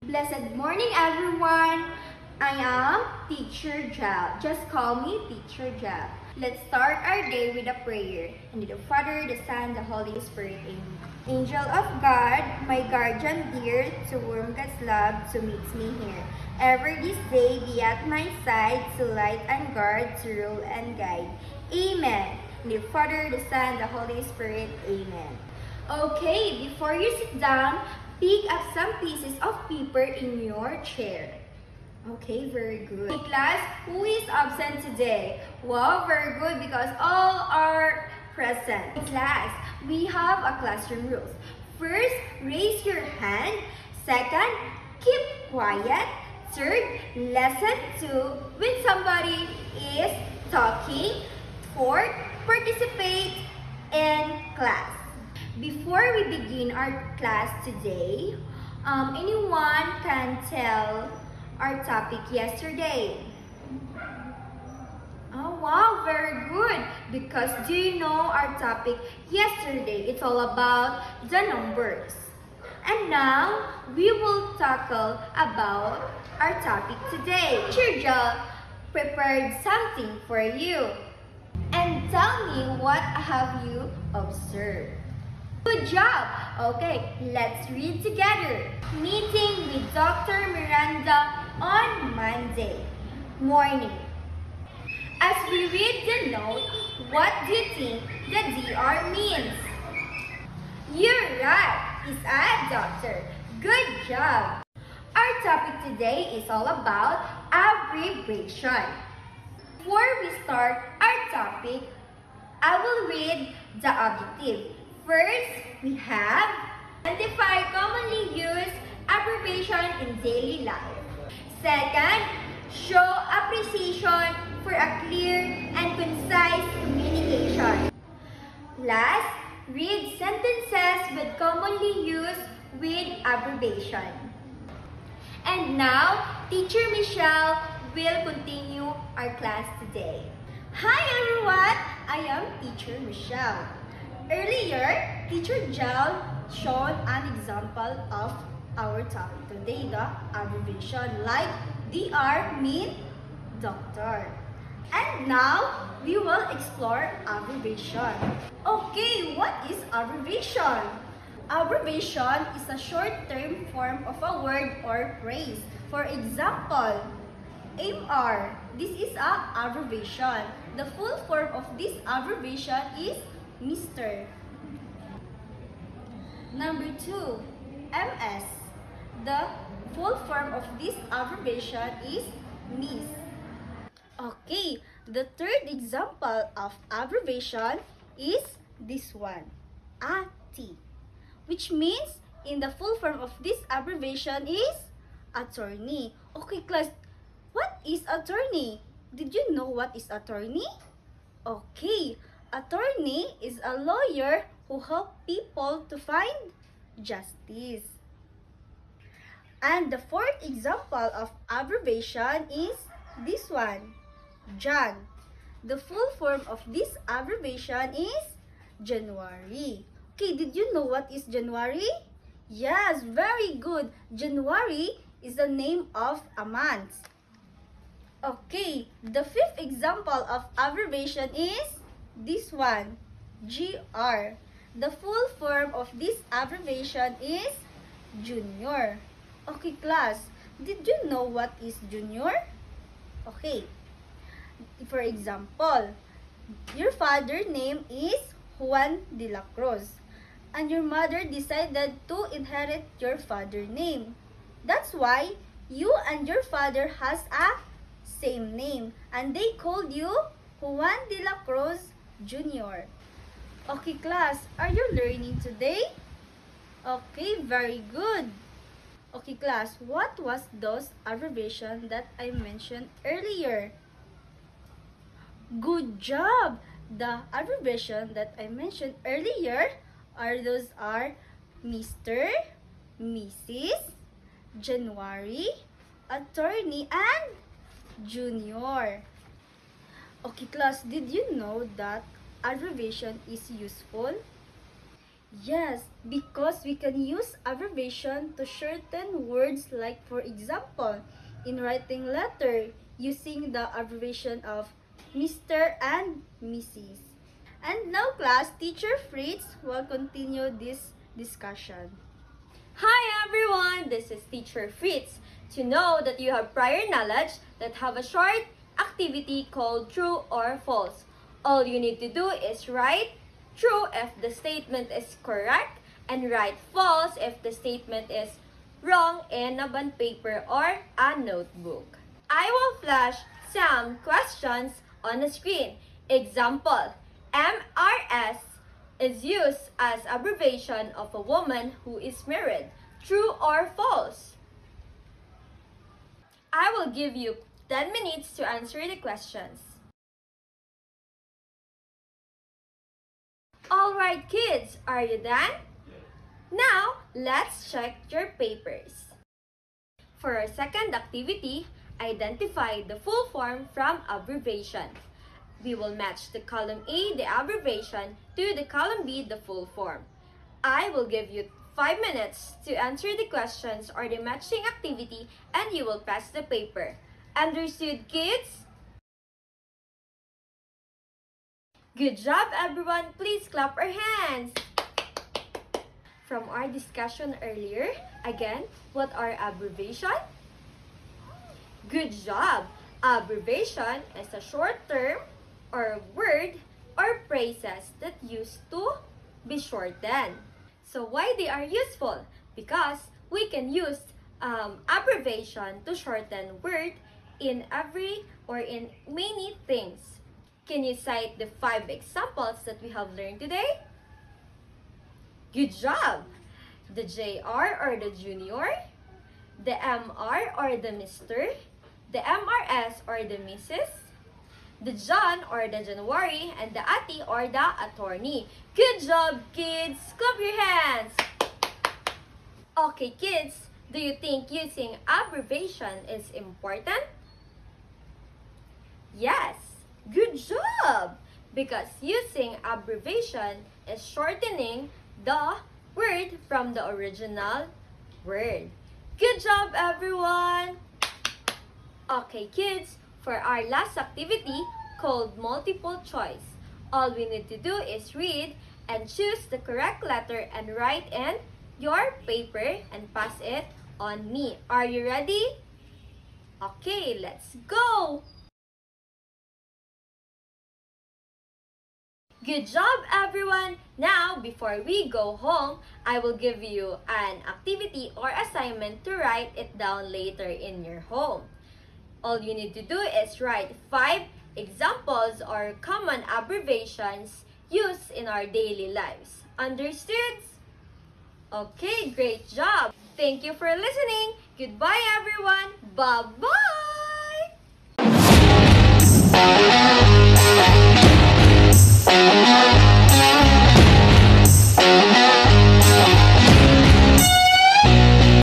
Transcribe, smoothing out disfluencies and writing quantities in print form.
Blessed morning, everyone. I am Teacher Jal. Just call me Teacher Jal. Let's start our day with a prayer. In the name of the Father, the Son, the Holy Spirit. Amen. Angel of God, my guardian dear, to whom God's love to meets me here. Ever this day be at my side, to light and guard, to rule and guide. Amen. In the name of the Father, the Son, the Holy Spirit. Amen. Okay, before you sit down, pick up some pieces of paper in your chair. Okay, very good. Hey, class, who is absent today? Wow, very good because all are present. Class, we have a classroom rules. First, raise your hand. Second, keep quiet. Third, listen to when somebody is talking. Fourth, participate in class. Before we begin our class today, anyone can tell our topic yesterday? Oh wow, very good. Because do you know our topic yesterday? It's all about the numbers. And now, we will tackle about our topic today. Teacher Jal prepared something for you. And tell me what have you observed? Good job! Okay, let's read together. Meeting with Dr. Miranda on Monday morning. As we read the note, what do you think the DR means? You're right, it's a doctor. Good job! Our topic today is all about abbreviation. Before we start our topic, I will read the objective. First, we have identify commonly used abbreviation in daily life. Second, show appreciation for a clear and concise communication. Last, read sentences with commonly used with abbreviation. And now, Teacher Michelle will continue our class today. Hi everyone, I am Teacher Michelle. Earlier, Teacher Jal showed an example of our topic today, the abbreviation like DR mean doctor. And now, we will explore abbreviation. Okay, what is abbreviation? Abbreviation is a short-term form of a word or phrase. For example, MR. This is an abbreviation. The full form of this abbreviation is Mr. Number 2, MS. The full form of this abbreviation is Miss. Okay, the third example of abbreviation is this one, AT, which means in the full form of this abbreviation is attorney. Okay, class, what is attorney? Did you know what is attorney? Okay, attorney is a lawyer who helps people to find justice. And the fourth example of abbreviation is this one, Jan. The full form of this abbreviation is January. Okay, did you know what is January? Yes, very good. January is the name of a month. Okay, the fifth example of abbreviation is this one, GR. The full form of this abbreviation is Junior. Okay, class, did you know what is Junior? Okay, for example, your father's name is Juan de la Cruz, and your mother decided to inherit your father's name. That's why you and your father has a same name, and they called you Juan de la Cruz Jr. Okay, class, are you learning today? Okay, very good. Okay, class, what was those abbreviation that I mentioned earlier? Good job! The abbreviation that I mentioned earlier are Mr., Mrs., January, attorney, and Junior. Okay, class, did you know that abbreviation is useful? Yes, because we can use abbreviation to shorten words, like for example, in writing letter, using the abbreviation of Mr. and Mrs. And now class, Teacher Fritz will continue this discussion. Hi everyone, this is Teacher Fritz. To know that you have prior knowledge, let's have a short activity called true or false. All you need to do is write true if the statement is correct and write false if the statement is wrong in a bond paper or a notebook. I will flash some questions on the screen. Example, MRS is used as abbreviation of a woman who is married. True or false? I will give you 10 minutes to answer the questions. Alright kids, are you done? Now, let's check your papers. For our second activity, identify the full form from abbreviation. We will match the column A, the abbreviation, to the column B, the full form. I will give you 5 minutes to answer the questions or the matching activity and you will pass the paper. Understood, kids? Good job, everyone. Please clap our hands. From our discussion earlier, again, what are abbreviation? Good job. Abbreviation is a short term or word or phrases that used to be shortened. So why they are useful? Because we can use abbreviation to shorten word in every or in many things. Can you cite the 5 examples that we have learned today? Good job! The JR or the junior, the MR or the Mr., the MRS or the Mrs., the John or the January, and the Ati or the attorney. Good job, kids! Clap your hands! Okay, kids, do you think using abbreviation is important? Yes, good job! Because using abbreviation is shortening the word from the original word. Good job, everyone! Okay, kids, for our last activity called multiple choice, all we need to do is read and choose the correct letter and write in your paper and pass it on me. Are you ready? Okay, let's go! Good job, everyone! Now, before we go home, I will give you an activity or assignment to write it down later in your home. All you need to do is write 5 examples or common abbreviations used in our daily lives. Understood? Okay, great job! Thank you for listening. Goodbye, everyone. Bye-bye!